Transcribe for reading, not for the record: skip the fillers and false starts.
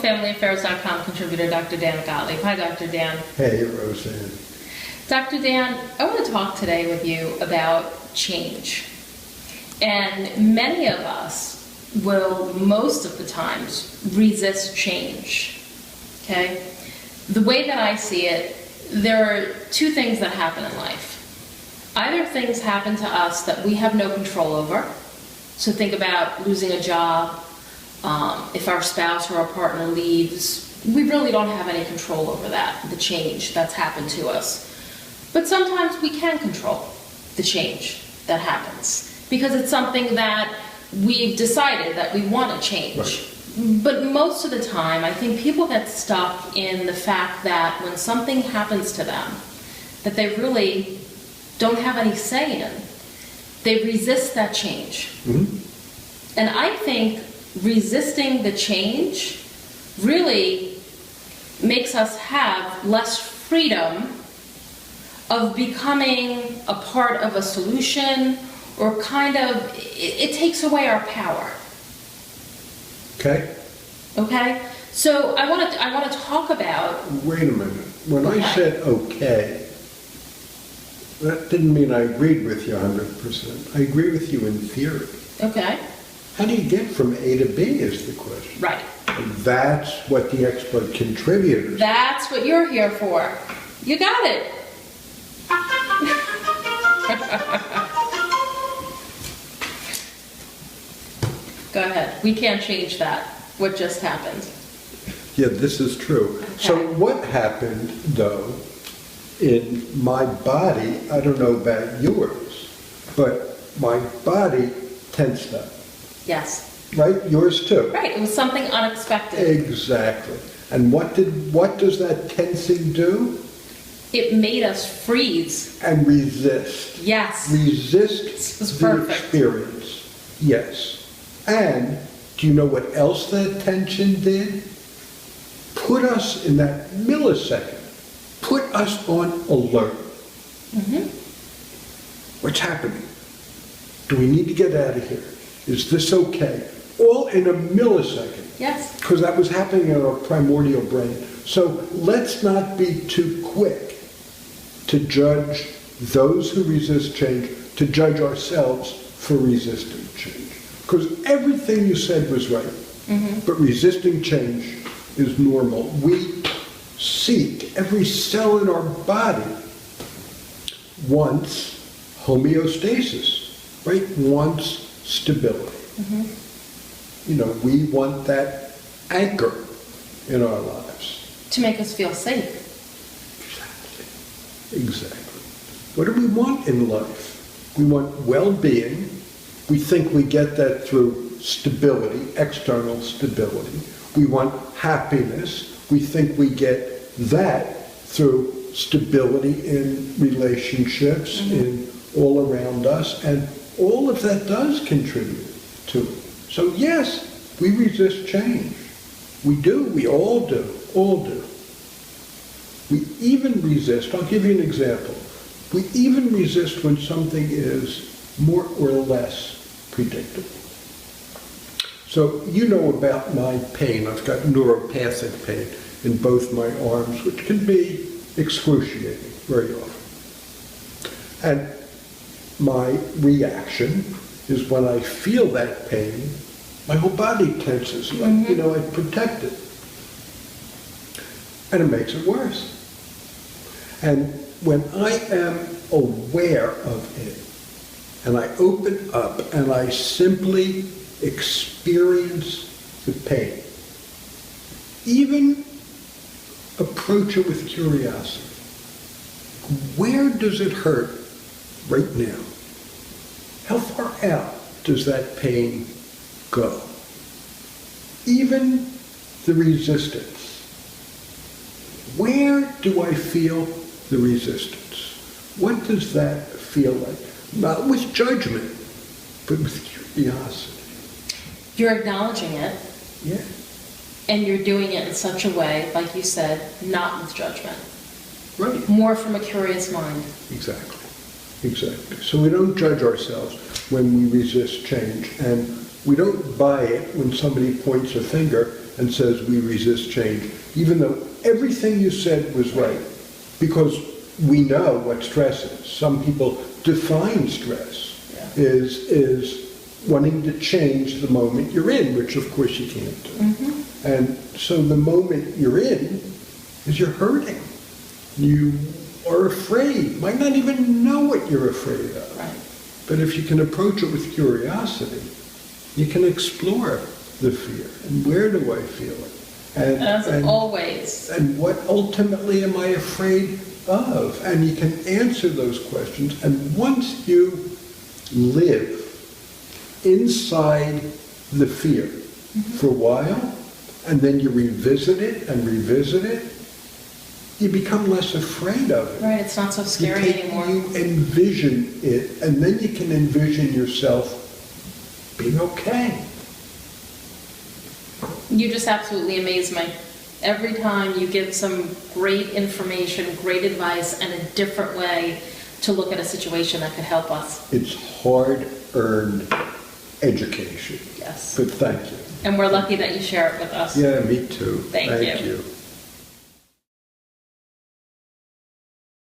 FamilyAffairs.com contributor Dr. Dan Gottlieb. Hi, Dr. Dan. Hey, Roseanne. Dr. Dan, I want to talk today with you about change. And many of us will, most of the times, resist change. Okay? The way that I see it, there are two things that happen in life. Either things happen to us that we have no control over. So think about losing a job. If our spouse or our partner leaves, we really don't have any control over that, the change that's happened to us. But sometimes we can control the change that happens because it's something that we've decided that we want to change. Right. But most of the time, I think people get stuck in the fact that when something happens to them that they really don't have any say in, they resist that change. Mm-hmm. And I think resisting the change really makes us have less freedom of becoming a part of a solution, or it takes away our power. Okay. Okay? So I want to talk about... Wait a minute. When I said okay, that didn't mean I agreed with you 100%. I agree with you in theory. Okay. How do you get from A to B is the question. Right. And that's what the expert contributors... That's what you're here for. You got it. Go ahead. We can't change that, what just happened. Yeah, this is true. Okay. So what happened, though, in my body, I don't know about yours, but my body tensed up. Yes. Right? Yours too. Right. It was something unexpected. Exactly. And what does that tensing do? It made us freeze. And resist. Yes. Resist This was the perfect. experience. Yes. And do you know what else that tension did? Put us in that millisecond, put us on alert. Mm-hmm. What's happening? Do we need to get out of here? Is this okay? All in a millisecond. Yes. Because that was happening in our primordial brain. So let's not be too quick to judge those who resist change, to judge ourselves for resisting change. Because everything you said was right, but resisting change is normal. We seek, every cell in our body wants homeostasis, right? Wants stability. You know, we want that anchor in our lives. To make us feel safe. Exactly. What do we want in life? We want well-being. We think we get that through stability, external stability. We want happiness. We think we get that through stability in relationships, in all around us, and all of that does contribute to it. So yes, we resist change. We do. We all do. All do. We even resist, I'll give you an example. We even resist when something is more or less predictable. So you know about my pain. I've got neuropathic pain in both my arms, which can be excruciating very often. And my reaction is when I feel that pain, my whole body tenses, like, I protect it. And it makes it worse. And when I am aware of it, and I open up and I simply experience the pain, even approach it with curiosity. Where does it hurt right now? How far out does that pain go? Even the resistance. Where do I feel the resistance? What does that feel like? Not with judgment, but with curiosity. You're acknowledging it. Yeah. And you're doing it in such a way, like you said, not with judgment. Right. More from a curious mind. Exactly. Exactly. So we don't judge ourselves when we resist change, and we don't buy it when somebody points a finger and says we resist change, even though everything you said was right, because we know what stress is. Some people define stress is wanting to change the moment you're in, which of course you can't do. And so the moment you're in is you're hurting. You are afraid, might not even know what you're afraid of. Right. But if you can approach it with curiosity, you can explore the fear. And where do I feel it? As always. And what ultimately am I afraid of? And you can answer those questions. And once you live inside the fear for a while, and then you revisit it and revisit it, you become less afraid of it. Right, it's not so scary anymore. You envision it, and then you can envision yourself being okay. You just absolutely amaze me. Every time you give some great information, great advice, and a different way to look at a situation that could help us. It's hard-earned education. Yes. But thank you. And we're lucky that you share it with us. Yeah, me too. Thank you. you.